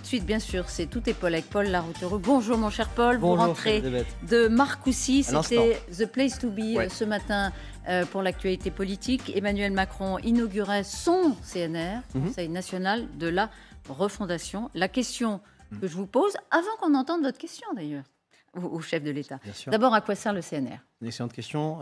de suite, bien sûr, c'est Tout est Paul avec Paul Larouteureux. Bonjour mon cher Paul, Bonjour, vous rentrez de Marcoussis, c'était The Place to Be ce matin pour l'actualité politique. Emmanuel Macron inaugurait son CNR, Conseil national de la refondation. La question que je vous pose, avant qu'on entende votre question d'ailleurs, au chef de l'État. D'abord, à quoi sert le CNR? Une excellente question.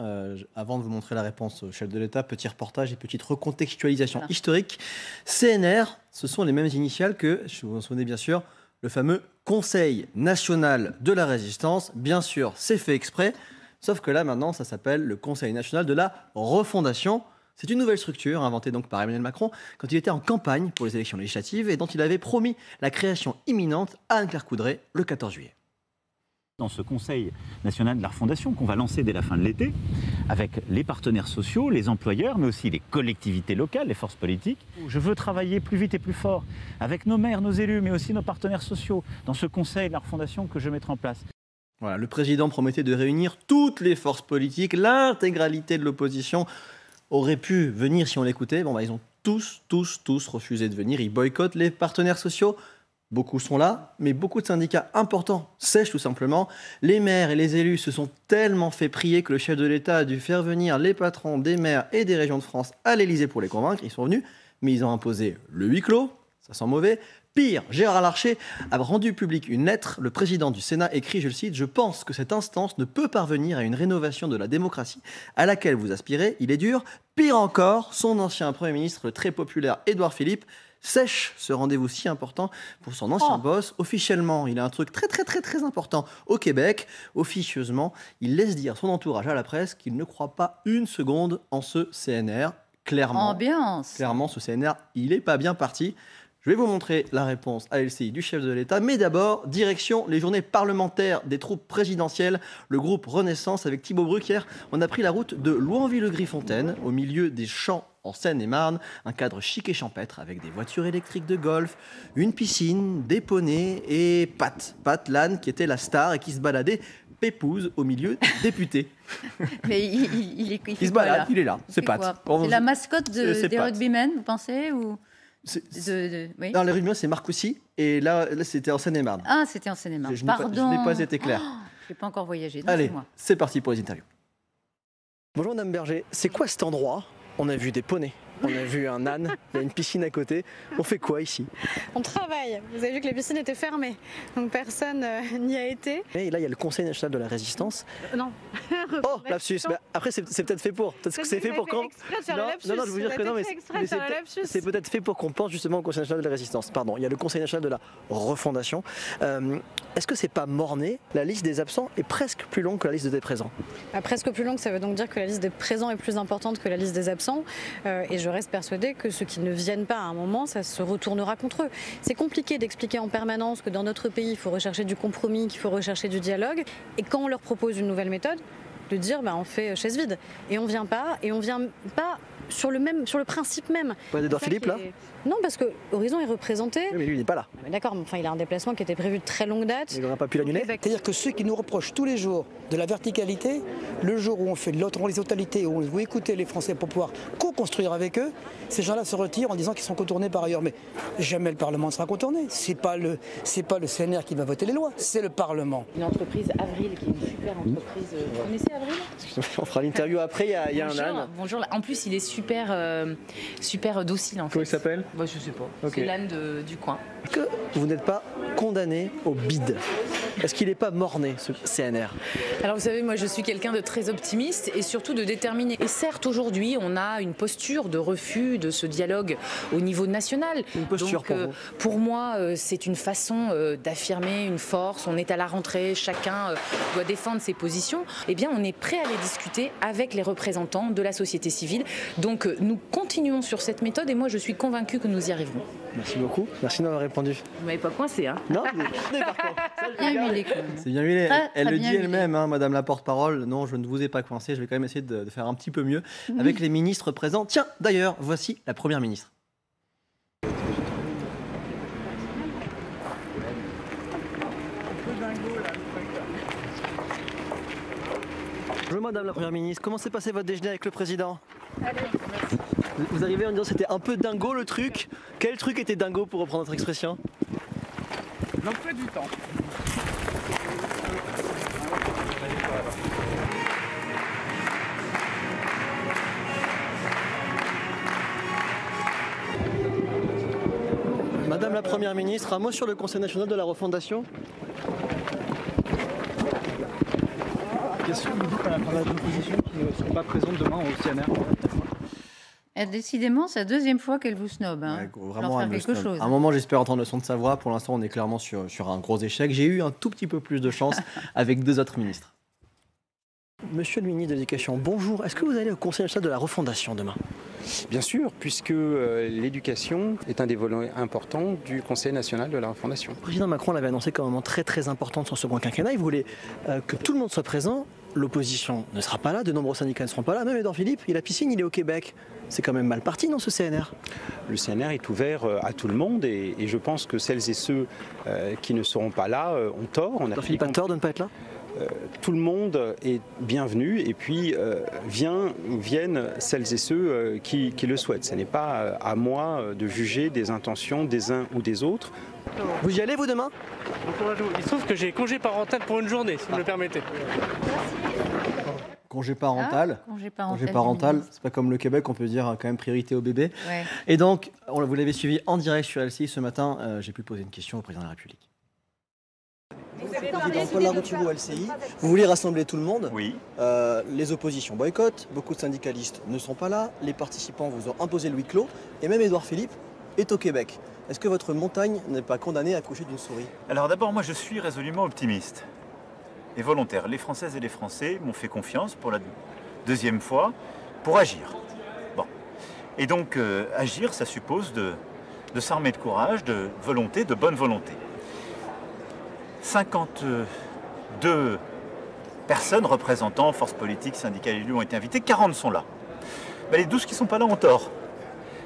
Avant de vous montrer la réponse au chef de l'État, petit reportage et petite recontextualisation historique. CNR, ce sont les mêmes initiales que, je vous en souvenez bien sûr, le fameux Conseil national de la résistance. Bien sûr, c'est fait exprès, sauf que là maintenant, ça s'appelle le Conseil national de la refondation. C'est une nouvelle structure inventée donc par Emmanuel Macron quand il était en campagne pour les élections législatives et dont il avait promis la création imminente à Anne-Claire Coudray le 14 juillet. Dans ce Conseil national de la refondation qu'on va lancer dès la fin de l'été, avec les partenaires sociaux, les employeurs, mais aussi les collectivités locales, les forces politiques. Je veux travailler plus vite et plus fort avec nos maires, nos élus, mais aussi nos partenaires sociaux, dans ce Conseil de la refondation que je mettrai en place. Voilà, le président promettait de réunir toutes les forces politiques, l'intégralité de l'opposition aurait pu venir si on l'écoutait. Bon, ils ont tous refusé de venir, ils boycottent les partenaires sociaux. Beaucoup sont là, mais beaucoup de syndicats importants sèchent tout simplement. Les maires et les élus se sont tellement fait prier que le chef de l'État a dû faire venir les patrons des maires et des régions de France à l'Élysée pour les convaincre. Ils sont venus, mais ils ont imposé le huis clos, ça sent mauvais. Pire, Gérard Larcher a rendu public une lettre. Le président du Sénat écrit, je le cite, « Je pense que cette instance ne peut parvenir à une rénovation de la démocratie à laquelle vous aspirez. Il est dur. » Pire encore, son ancien Premier ministre, le très populaire Édouard Philippe, sèche ce rendez-vous si important pour son ancien boss. Officiellement, il a un truc très important au Québec. Officieusement, il laisse dire son entourage à la presse qu'il ne croit pas une seconde en ce CNR. Clairement, ce CNR, il n'est pas bien parti. Je vais vous montrer la réponse à LCI du chef de l'État. Mais d'abord, direction les journées parlementaires des troupes présidentielles. Le groupe Renaissance avec Thibaut Bruck. On a pris la route de Louanville-le-Griffontaine, au milieu des champs en Seine-et-Marne. Un cadre chic et champêtre avec des voitures électriques de golf, une piscine, des poneys et Pat l'âne qui était la star et qui se baladait pépouze au milieu des députés. Mais il se balade, il est là, c'est Pat. C'est la mascotte des rugbymen, vous pensez ou... Oui. Dans les rugbymen, c'est Marcoussis, et là c'était en Seine-et-Marne. Ah, c'était en Seine-et-Marne. Pardon. Je n'ai pas été clair. Je n'ai pas encore voyagé. Allez, c'est parti pour les interviews. Bonjour Madame Berger, c'est quoi cet endroit? On a vu des poneys, on a vu un âne, il y a une piscine à côté. On fait quoi ici? On travaille. Vous avez vu que la piscine était fermée, donc personne n'y a été. Et là, il y a le Conseil national de la résistance. Non. Oh, lapsus. Bah, après, c'est peut-être fait pour. Peut-être que c'est fait pour quand. Non, je veux dire que non, mais c'est peut-être fait pour qu'on pense justement au Conseil national de la résistance. Pardon, il y a le Conseil national de la refondation. Est-ce que c'est pas morné? La liste des absents est presque plus longue que la liste des présents. Presque plus longue, ça veut donc dire que la liste des présents est plus importante que la liste des absents. Et je reste persuadée que ceux qui ne viennent pas à un moment, ça se retournera contre eux. C'est compliqué d'expliquer en permanence que dans notre pays, il faut rechercher du compromis, qu'il faut rechercher du dialogue. Et quand on leur propose une nouvelle méthode, de dire on fait chaise vide. Et on vient pas sur le principe même. Pas d'Edouard Philippe là? Non, parce que Horizon est représenté. Oui, mais lui, il n'est pas là. D'accord, mais enfin, il a un déplacement qui était prévu de très longue date. Il n'aura pas pu l'annuler. C'est-à-dire que ceux qui nous reprochent tous les jours de la verticalité, le jour où on fait de l'horizontalité, où on veut écouter les Français pour pouvoir co-construire avec eux, ces gens-là se retirent en disant qu'ils sont contournés par ailleurs. Mais jamais le Parlement ne sera contourné. C'est pas le CNR qui va voter les lois, c'est le Parlement. Une entreprise Avril, qui est une super entreprise. Vous connaissez Avril? On fera l'interview après, il y a un âne. Bonjour, en plus il est super docile en fait. Comment il s'appelle? Je sais pas. Okay. C'est l'âne du coin. Est-ce que vous n'êtes pas condamné au bide? Est-ce qu'il n'est pas morné, ce CNR? Alors vous savez, moi je suis quelqu'un de très optimiste et surtout de déterminé. Et certes, aujourd'hui, on a une posture de refus de ce dialogue au niveau national. Une posture pour moi, c'est une façon d'affirmer une force. On est à la rentrée, chacun doit défendre ses positions. Eh bien, on est prêt à les discuter avec les représentants de la société civile. Donc nous continuons sur cette méthode et moi je suis convaincue que nous y arriverons. Merci beaucoup, merci d'avoir répondu. Vous m'avez pas coincé, hein? Non, mais par contre. C'est bien huilé. Elle le dit elle-même, madame la porte-parole. Non, je ne vous ai pas coincé, je vais quand même essayer de faire un petit peu mieux avec les ministres présents. Tiens, d'ailleurs, voici la première ministre. Bonjour madame la première ministre, comment s'est passé votre déjeuner avec le président? Allez, merci. Vous arrivez en disant que c'était un peu dingo le truc. Quel truc était dingo pour reprendre notre expression? L'emploi du temps. Madame la Première ministre, un mot sur le Conseil national de la refondation. Question vous dites à l'opposition qui ne sont pas présentes demain au CNR. Décidément, c'est la deuxième fois qu'elle vous snob. Hein. Ouais, vraiment, faire quelque chose. À un moment, j'espère entendre le son de sa voix. Pour l'instant, on est clairement sur un gros échec. J'ai eu un tout petit peu plus de chance avec deux autres ministres. Monsieur le ministre de l'Éducation, bonjour. Est-ce que vous allez au Conseil national de la refondation demain? Bien sûr, puisque l'éducation est un des volets importants du Conseil national de la refondation. Le président Macron l'avait annoncé comme un moment très très important de son second quinquennat. Il voulait que tout le monde soit présent. L'opposition ne sera pas là, de nombreux syndicats ne seront pas là. Même Édouard Philippe, il a piscine, il est au Québec. C'est quand même mal parti, non, ce CNR? Le CNR est ouvert à tout le monde et je pense que celles et ceux qui ne seront pas là ont tort. Édouard Philippe a tort de ne pas être là? Tout le monde est bienvenu et puis viennent celles et ceux qui le souhaitent. Ce n'est pas à moi de juger des intentions des uns ou des autres. Vous y allez, vous, demain? Bon courage. Il se trouve que j'ai congé parental pour une journée, si vous me le permettez. Congé parental. Congé parental, c'est pas comme le Québec, on peut dire quand même priorité au bébé. Ouais. Et donc, vous l'avez suivi en direct sur LCI ce matin. J'ai pu poser une question au président de la République. Président Paul Larouturou, LCI, vous voulez rassembler tout le monde? Oui. Les oppositions boycottent, beaucoup de syndicalistes ne sont pas là, les participants vous ont imposé le huis clos, et même Édouard Philippe est au Québec. Est-ce que votre montagne n'est pas condamnée à accoucher d'une souris? Alors d'abord, moi je suis résolument optimiste et volontaire. Les Françaises et les Français m'ont fait confiance pour la deuxième fois pour agir. Bon. Et donc agir, ça suppose de s'armer de courage, de volonté, de bonne volonté. 52 personnes représentant forces politiques, syndicats et élus ont été invitées, 40 sont là. Ben, les 12 qui ne sont pas là ont tort.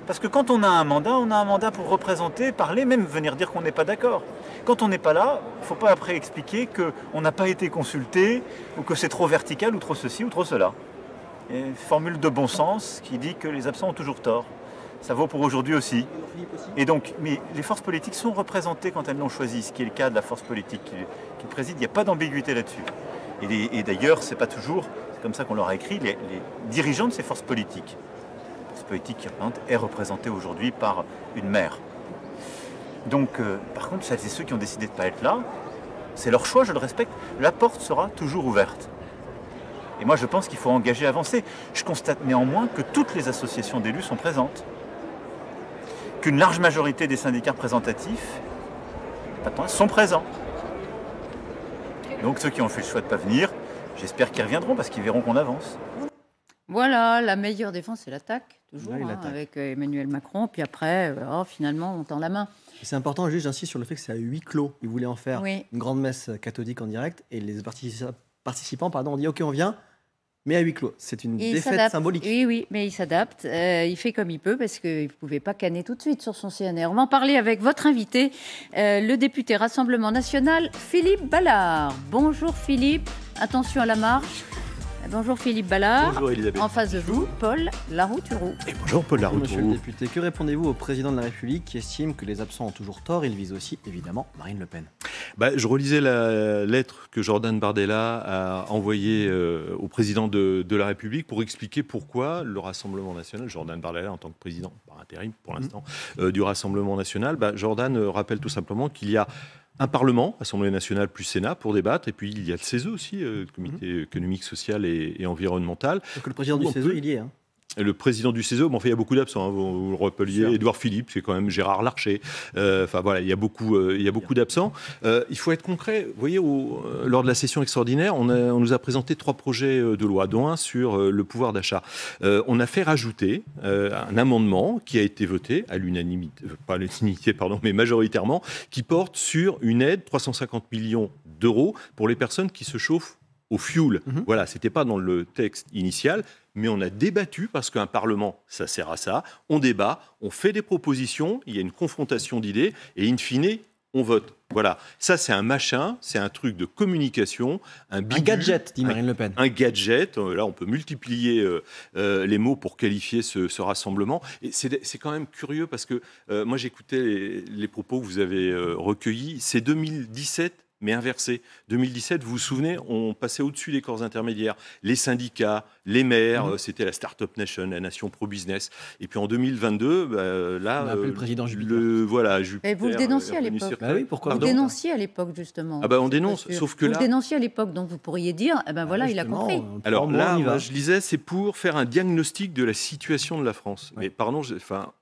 Parce que quand on a un mandat pour représenter, parler, même venir dire qu'on n'est pas d'accord. Quand on n'est pas là, il ne faut pas après expliquer qu'on n'a pas été consulté, ou que c'est trop vertical, ou trop ceci, ou trop cela. Il y a une formule de bon sens qui dit que les absents ont toujours tort. Ça vaut pour aujourd'hui aussi. Et donc, mais les forces politiques sont représentées quand elles l'ont choisi, ce qui est le cas de la force politique qui préside. Il n'y a pas d'ambiguïté là-dessus. Et d'ailleurs, c'est pas toujours, c'est comme ça qu'on leur a écrit, les dirigeants de ces forces politiques. La force politique est représentée aujourd'hui par une maire. Donc, par contre, celles et ceux qui ont décidé de ne pas être là, c'est leur choix, je le respecte. La porte sera toujours ouverte. Et moi, je pense qu'il faut engager, avancer. Je constate néanmoins que toutes les associations d'élus sont présentes. Qu'une large majorité des syndicats représentatifs sont présents. Donc ceux qui ont fait le choix de ne pas venir, j'espère qu'ils reviendront parce qu'ils verront qu'on avance. Voilà, la meilleure défense, c'est l'attaque, toujours, Oui, l'attaque. avec Emmanuel Macron. Puis après, finalement, on tend la main. C'est important, juste j'insiste sur le fait que c'est à huis clos. Ils voulaient en faire Oui. une grande messe catholique en direct et les participants ont dit ok, on vient, mais à huis clos. C'est une défaite symbolique. Oui, mais il s'adapte. Il fait comme il peut parce qu'il ne pouvait pas canner tout de suite sur son CNR. On va en parler avec votre invité, le député Rassemblement National, Philippe Ballard. Bonjour Philippe, attention à la marche. Bonjour Philippe Ballard. Bonjour Elisabeth. En face de vous, Paul Larouturou. Et bonjour Paul Larouturou. Monsieur le député, que répondez-vous au président de la République qui estime que les absents ont toujours tort? Il vise aussi, évidemment, Marine Le Pen. Je relisais la lettre que Jordan Bardella a envoyée au président de la République pour expliquer pourquoi le Rassemblement National, Jordan Bardella en tant que président, par intérim pour l'instant, du Rassemblement National, Jordan rappelle tout simplement qu'il y a un Parlement, Assemblée nationale plus Sénat, pour débattre. Et puis, il y a le CESE aussi, le Comité économique, social et environnemental. Donc le président du CESE, il y est. Le président du CESE, il y a beaucoup d'absents. Vous le rappeliez, Édouard Philippe, c'est quand même Gérard Larcher. Il y a beaucoup d'absents. Il faut être concret. Vous voyez, lors de la session extraordinaire, on nous a présenté 3 projets de loi, dont un sur le pouvoir d'achat. On a fait rajouter un amendement qui a été voté à l'unanimité, pas à l'unanimité, pardon, mais majoritairement, qui porte sur une aide, 350 millions d'euros, pour les personnes qui se chauffent au fioul. Voilà, c'était pas dans le texte initial, mais on a débattu parce qu'un Parlement, ça sert à ça. On débat, on fait des propositions, il y a une confrontation d'idées et in fine, on vote. Voilà, ça c'est un machin, c'est un truc de communication, un gadget, dit Marine Le Pen. Un gadget, là on peut multiplier les mots pour qualifier ce rassemblement. Et c'est quand même curieux parce que moi j'écoutais les propos que vous avez recueillis, c'est 2017 mais inversé. 2017, vous vous souvenez, on passait au-dessus des corps intermédiaires. Les syndicats, les maires, c'était la Startup Nation, la nation pro-business. Et puis en 2022, là... On a appelé le président Jupiter. Voilà, Jupiter. Et vous le dénonciez à l'époque. Oui, pourquoi vous le dénonciez à l'époque, justement. On dénonce, sauf que là... Vous le le dénonciez à l'époque, donc vous pourriez dire, voilà, il a compris. Alors là, moi, je lisais, c'est pour faire un diagnostic de la situation de la France. Ouais. Mais pardon,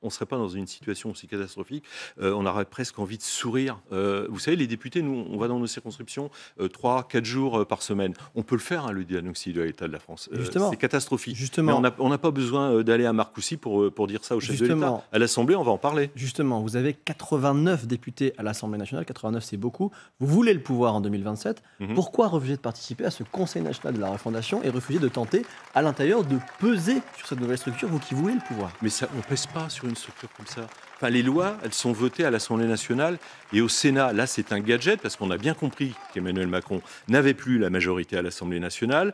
on ne serait pas dans une situation aussi catastrophique. On aurait presque envie de sourire. Vous savez, les députés, nous, on va dans nos circonscriptions 3-4 jours par semaine. On peut le faire, le diagnostic de l'état de la France. C'est catastrophique. Justement. Mais on n'a pas besoin d'aller à Marcoussis pour dire ça au chef de l'État. À l'Assemblée, on va en parler. Justement, vous avez 89 députés à l'Assemblée nationale. 89, c'est beaucoup. Vous voulez le pouvoir en 2027. Pourquoi refuser de participer à ce Conseil national de la refondation et refuser de tenter, à l'intérieur, de peser sur cette nouvelle structure, vous qui voulez le pouvoir? Mais ça, on ne pèse pas sur une structure comme ça. Enfin, les lois, elles sont votées à l'Assemblée nationale et au Sénat. Là, c'est un gadget parce qu'on a bien compris qu'Emmanuel Macron n'avait plus la majorité à l'Assemblée nationale,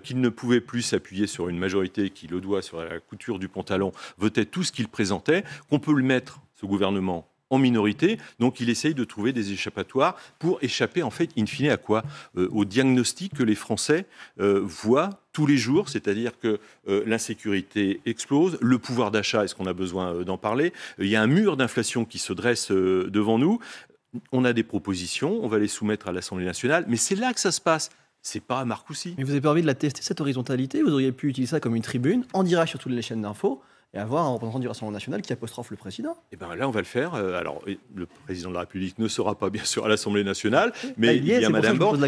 qu'il ne pouvait plus s'appuyer sur une majorité qui, le doigt sur la couture du pantalon, votait tout ce qu'il présentait, qu'on peut le mettre, ce gouvernement, en minorité. Donc, il essaye de trouver des échappatoires pour échapper, en fait, in fine, à quoi ? Au diagnostic que les Français voient tous les jours, c'est-à-dire que l'insécurité explose, le pouvoir d'achat, est-ce qu'on a besoin d'en parler ? Il y a un mur d'inflation qui se dresse devant nous. On a des propositions, on va les soumettre à l'Assemblée nationale, mais c'est là que ça se passe. C'est pas à Marcoussis. Mais vous n'avez pas envie de la tester, cette horizontalité ? Vous auriez pu utiliser ça comme une tribune, en direct sur toutes les chaînes d'infos, et avoir un représentant du Rassemblement national qui apostrophe le président. Et bien là, on va le faire. Alors, le président de la République ne sera pas, bien sûr, à l'Assemblée nationale, mais il y a Mme Borne.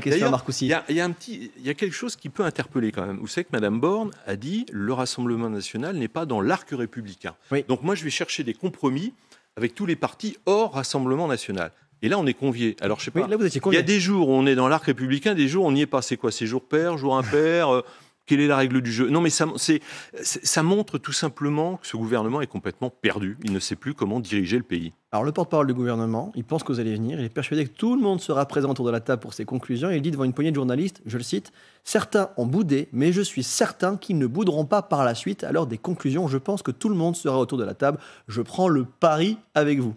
Il y a quelque chose qui peut interpeller quand même. Vous savez que Mme Borne a dit « le Rassemblement national n'est pas dans l'arc républicain ». Donc moi, je vais chercher des compromis avec tous les partis hors Rassemblement national. Et là, on est conviés. Alors, je sais pas, là, vous étiez il y a des jours où on est dans l'arc républicain, des jours où on n'y est pas. C'est quoi? C'est jour pair, jour impair Quelle est la règle du jeu? Non, mais ça montre tout simplement que ce gouvernement est complètement perdu. Il ne sait plus comment diriger le pays. Alors, le porte-parole du gouvernement, il pense que vous allez venir. Il est persuadé que tout le monde sera présent autour de la table pour ses conclusions. Et il dit devant une poignée de journalistes, je le cite, « Certains ont boudé, mais je suis certain qu'ils ne bouderont pas par la suite. Alors, des conclusions, je pense que tout le monde sera autour de la table. Je prends le pari avec vous. »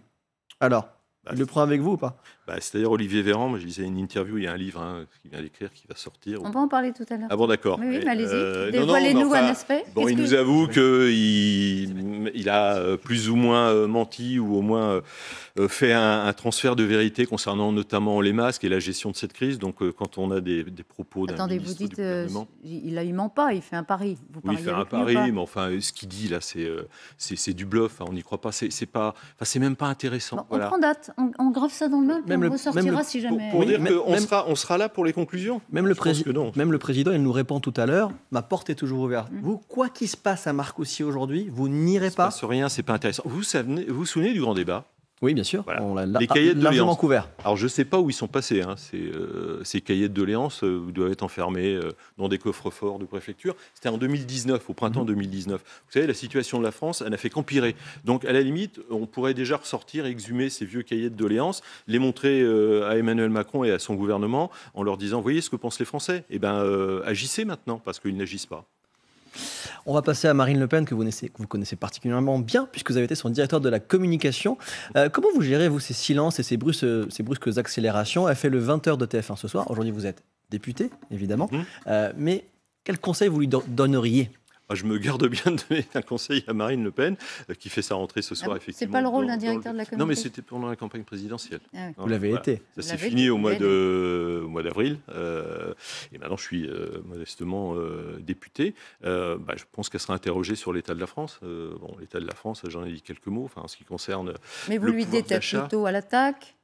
Alors, il le prend avec vous ou pas? C'est-à-dire Olivier Véran, moi je lisais une interview, il y a un livre qu'il vient d'écrire qui va sortir. On va en parler tout à l'heure. Ah bon, d'accord. Oui, allez-y. Dévoilez-nous un aspect. Bon, il nous avoue qu'il a plus ou moins menti ou au moins fait un transfert de vérité concernant notamment les masques et la gestion de cette crise. Donc quand on a des propos d'un ministre du gouvernement... il ment pas, il fait un pari. Oui, il fait un pari, mais enfin, ce qu'il dit là, c'est du bluff. On n'y croit pas. C'est même pas intéressant. Bon, voilà. On prend date, on grave ça dans le mail, on ressortira si jamais... Pour dire qu'on sera là pour les conclusions. Même le président, il nous répond tout à l'heure, ma porte est toujours ouverte. Vous, quoi qu'il se passe à Marcoussis aujourd'hui, vous n'irez pas. Il ne se passe rien, c'est pas intéressant. Vous vous souvenez du grand débat? Oui, bien sûr. Voilà. On l'a les cahiers de largement doléances. Couvert. Alors, je ne sais pas où ils sont passés. Ces cahiers de doléances doivent être enfermés dans des coffres-forts de préfecture. C'était en 2019, au printemps 2019. Vous savez, la situation de la France, elle n'a fait qu'empirer. Donc, à la limite, on pourrait déjà ressortir, exhumer ces vieux cahiers de doléances, les montrer à Emmanuel Macron et à son gouvernement en leur disant, voyez ce que pensent les Français. Eh bien, agissez maintenant, parce qu'ils n'agissent pas. On va passer à Marine Le Pen, que vous connaissez particulièrement bien, puisque vous avez été son directeur de la communication. Comment vous gérez, vous, ces silences et ces brusques accélérations? Elle fait le 20h de TF1 ce soir. Aujourd'hui, vous êtes député, évidemment. Mais quel conseil vous lui donneriez? Je me garde bien de donner un conseil à Marine Le Pen, qui fait sa rentrée ce soir, effectivement. C'est pas le rôle d'un directeur de la communication? Non, mais c'était pendant la campagne présidentielle. Vous l'avez été. Ça s'est fini au mois d'avril. Et maintenant, je suis modestement député. Je pense qu'elle sera interrogée sur l'état de la France. L'état de la France, j'en ai dit quelques mots, en ce qui concerne. Mais vous lui dites plutôt à l'attaque,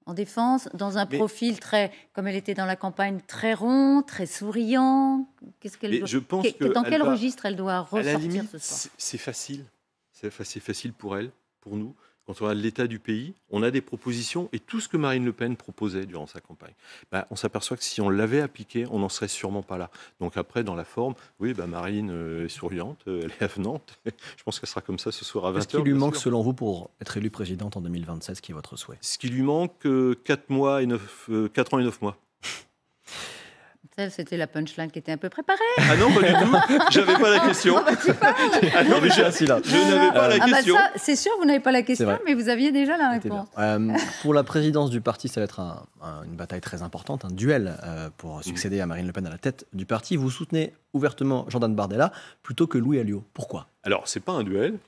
en défense, dans un profil très, comme elle était dans la campagne, très rond, très souriant. Dans quel registre elle doit ressortir ce soir? C'est facile. C'est facile pour elle, pour nous. quand on regarde l'état du pays, on a des propositions et tout ce que Marine Le Pen proposait durant sa campagne, on s'aperçoit que si on l'avait appliqué, on n'en serait sûrement pas là. Donc après, dans la forme, oui, Marine est souriante, elle est avenante. Je pense qu'elle sera comme ça ce soir à 20h. Qu'est-ce qui lui manque selon vous pour être élue présidente en 2027, ce qui est votre souhait? Ce qui lui manque, 4 ans et 9 mois. C'était la punchline qui était un peu préparée. Ah non, pas du tout. J'avais pas la question. Ah non, mais je n'avais pas la question. C'est sûr, vous n'avez pas la question, mais vous aviez déjà la réponse. Pour la présidence du parti, ça va être une bataille très importante, un duel pour succéder à Marine Le Pen à la tête du parti. Vous soutenez ouvertement Jordan Bardella plutôt que Louis Alliot. Pourquoi? Alors, c'est pas un duel.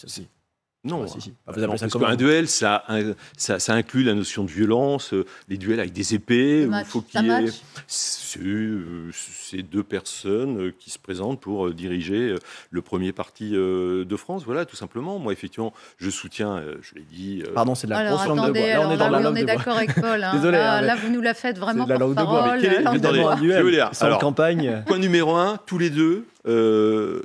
Si. Non, si. Parce qu'un duel, ça inclut la notion de violence, les duels avec des épées. Il faut qu'il y ait ces deux personnes qui se présentent pour diriger le premier parti de France. Voilà, tout simplement. Moi, effectivement, je soutiens, je l'ai dit... Pardon, c'est de la grosse langue de bois. Là, on est dans la langue de bois. On est d'accord avec Paul. Hein. Désolé. Là, vous nous la faites vraiment par parole. Campagne. Point numéro 1, tous les deux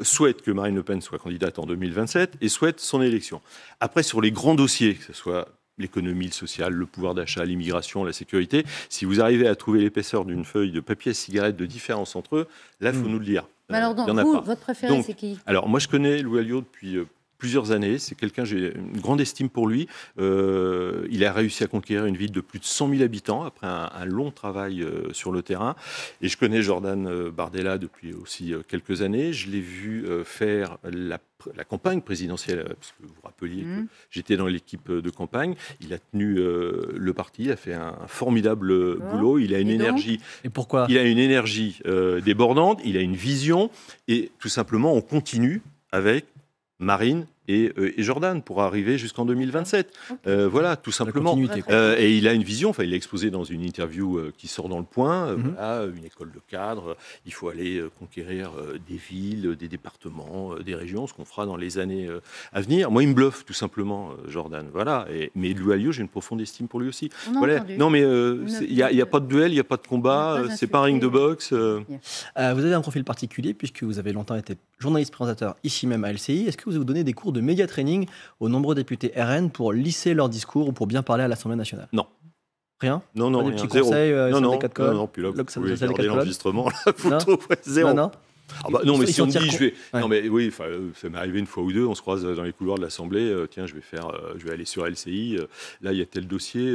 souhaitent que Marine Le Pen soit candidate en 2027 et souhaitent son élection. Après, sur les grands dossiers, que ce soit l'économie, le social, le pouvoir d'achat, l'immigration, la sécurité, si vous arrivez à trouver l'épaisseur d'une feuille de papier à cigarette de différence entre eux, là, il faut nous le dire. Mais alors, donc, vous, votre préféré, c'est qui? Alors, moi, je connais Louis Alliot depuis... plusieurs années, c'est quelqu'un, j'ai une grande estime pour lui. Il a réussi à conquérir une ville de plus de 100 000 habitants après un long travail sur le terrain. Et je connais Jordan Bardella depuis aussi quelques années. Je l'ai vu faire la campagne présidentielle, parce que vous vous rappeliez que j'étais dans l'équipe de campagne. Il a tenu le parti, il a fait un formidable boulot. Il a une énergie. Et pourquoi? Il a une énergie débordante, il a une vision. Et tout simplement, on continue avec Marine et Jordan pour arriver jusqu'en 2027. Voilà, tout simplement. Et il a une vision, il l'a exposé dans une interview qui sort dans Le Point. Voilà, une école de cadre, il faut aller conquérir des villes, des départements, des régions, ce qu'on fera dans les années à venir. Moi, il me bluffe, tout simplement, Jordan. Voilà. Mais Louis Alliot, j'ai une profonde estime pour lui aussi. Voilà. Non, mais il n'y a pas de duel, il n'y a pas de combat, c'est pas un ring de boxe. Vous avez un profil particulier, puisque vous avez longtemps été journaliste présentateur ici même à LCI. Est-ce que vous donnez des cours de média training aux nombreux députés RN pour lisser leur discours ou pour bien parler à l'Assemblée nationale? Non. Rien? Non, des rien. petits conseils, non, puis là, vous pouvez regarder l'enregistrement, la photo, zéro. Non. Non, mais si on dit, je vais... Non, mais oui, ça m'est arrivé une fois ou deux, on se croise dans les couloirs de l'Assemblée, tiens, je vais aller sur LCI, là, il y a tel dossier,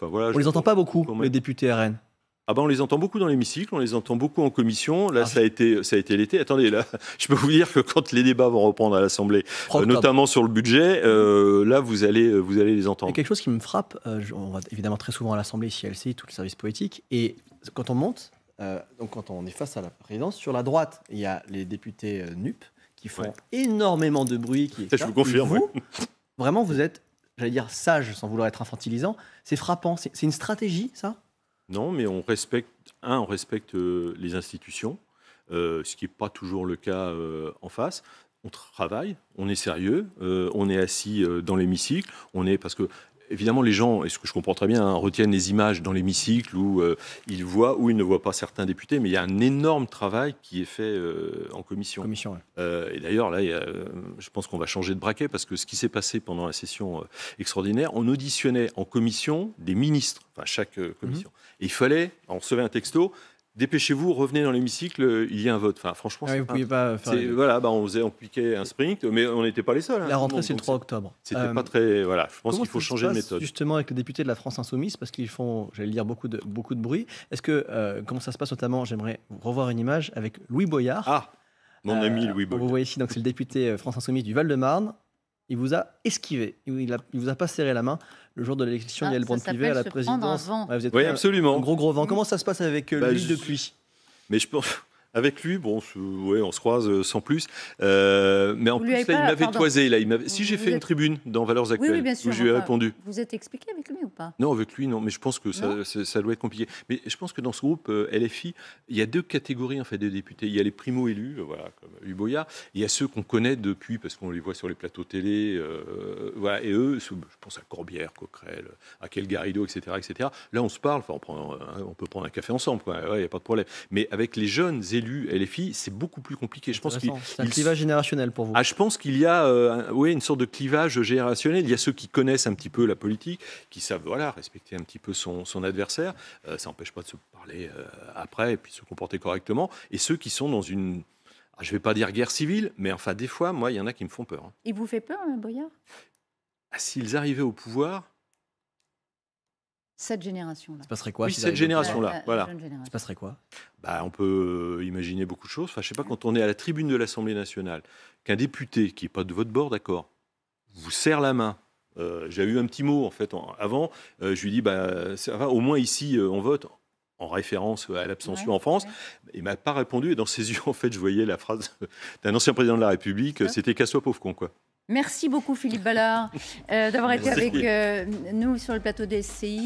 voilà. On les entend pas beaucoup, les députés RN. Ah on les entend beaucoup dans l'hémicycle, on les entend beaucoup en commission. Là, ça a été l'été. Attendez, là, je peux vous dire que quand les débats vont reprendre à l'Assemblée, notamment sur le budget, là, vous allez les entendre. Il y a quelque chose qui me frappe. On va évidemment très souvent à l'Assemblée, ici à LCI, tout le service politique. Et quand on monte, donc quand on est face à la présidence, sur la droite, il y a les députés NUP qui font énormément de bruit. Ça, je vous confirme. Vous, vraiment, vous êtes, j'allais dire, sage, sans vouloir être infantilisant. C'est frappant. C'est une stratégie, ça? Non, mais on respecte les institutions, ce qui n'est pas toujours le cas en face. On travaille, on est sérieux, on est assis dans l'hémicycle, parce que évidemment, les gens, et ce que je comprends très bien, retiennent les images dans l'hémicycle où ils voient ou ils ne voient pas certains députés, mais il y a un énorme travail qui est fait en commission. Et d'ailleurs, là, je pense qu'on va changer de braquet parce que ce qui s'est passé pendant la session extraordinaire, on auditionnait en commission des ministres, chaque commission. Et il fallait, on recevait un texto, dépêchez-vous, revenez dans l'hémicycle, il y a un vote. Franchement, vous ne pouviez pas faire... on piquait un sprint, mais on n'était pas les seuls. La rentrée, c'est le 3 octobre. C'était pas très... Voilà, je pense qu'il faut changer de méthode. Justement, avec les députés de la France Insoumise, parce qu'ils font, j'allais dire, beaucoup de bruit. Est-ce que, comment ça se passe notamment, j'aimerais revoir une image avec Louis Boyard. Ah, mon ami Louis Boyard. Vous voyez ici, donc c'est le député France Insoumise du Val-de-Marne. Il vous a esquivé. Il vous a pas serré la main le jour de l'élection d'Yael Braun-Pivet à la présidence. Oui, absolument. Un gros vent. Comment ça se passe avec lui depuis? Mais je pense, avec lui, on se croise sans plus. Mais en plus, là, il m'avait toisé. Si j'ai fait une tribune dans Valeurs Actuelles, bien sûr, où je lui ai répondu. Vous êtes expliqué avec lui ou pas? Non, avec lui, non. Mais je pense que ça doit être compliqué. Mais je pense que dans ce groupe LFI, il y a deux catégories en fait, de députés. Il y a les primo-élus, comme Louis Boyard. Il y a ceux qu'on connaît depuis, parce qu'on les voit sur les plateaux télé. Et eux, je pense à Corbière, Coquerel, à Garrido, etc., etc. Là, on se parle. On peut prendre un café ensemble. Il n'y a pas de problème. Mais avec les jeunes élus, élus LFI, c'est beaucoup plus compliqué. Je pense c'est un clivage générationnel pour vous. Je pense qu'il y a une sorte de clivage générationnel. Il y a ceux qui connaissent un petit peu la politique, qui savent respecter un petit peu son adversaire. Ça n'empêche pas de se parler après et puis de se comporter correctement. Et ceux qui sont dans une, je ne vais pas dire guerre civile, mais enfin des fois, moi, il y en a qui me font peur. Il vous fait peur, Boyard? S'ils arrivaient au pouvoir... Cette génération-là. Ça passerait quoi? Oui, cette génération-là. Voilà. Ça passerait quoi? On peut imaginer beaucoup de choses. Enfin, je sais pas, quand on est à la tribune de l'Assemblée nationale, qu'un député qui n'est pas de votre bord, d'accord, vous serre la main. J'ai eu un petit mot en fait avant. Je lui dis, ça va, au moins ici, on vote. En référence à l'abstention en France. Il m'a pas répondu. Et dans ses yeux, en fait, je voyais la phrase d'un ancien président de la République. C'était qu'à soi pauvre con, quoi. Merci beaucoup, Philippe Ballard, d'avoir été avec nous sur le plateau des SCI.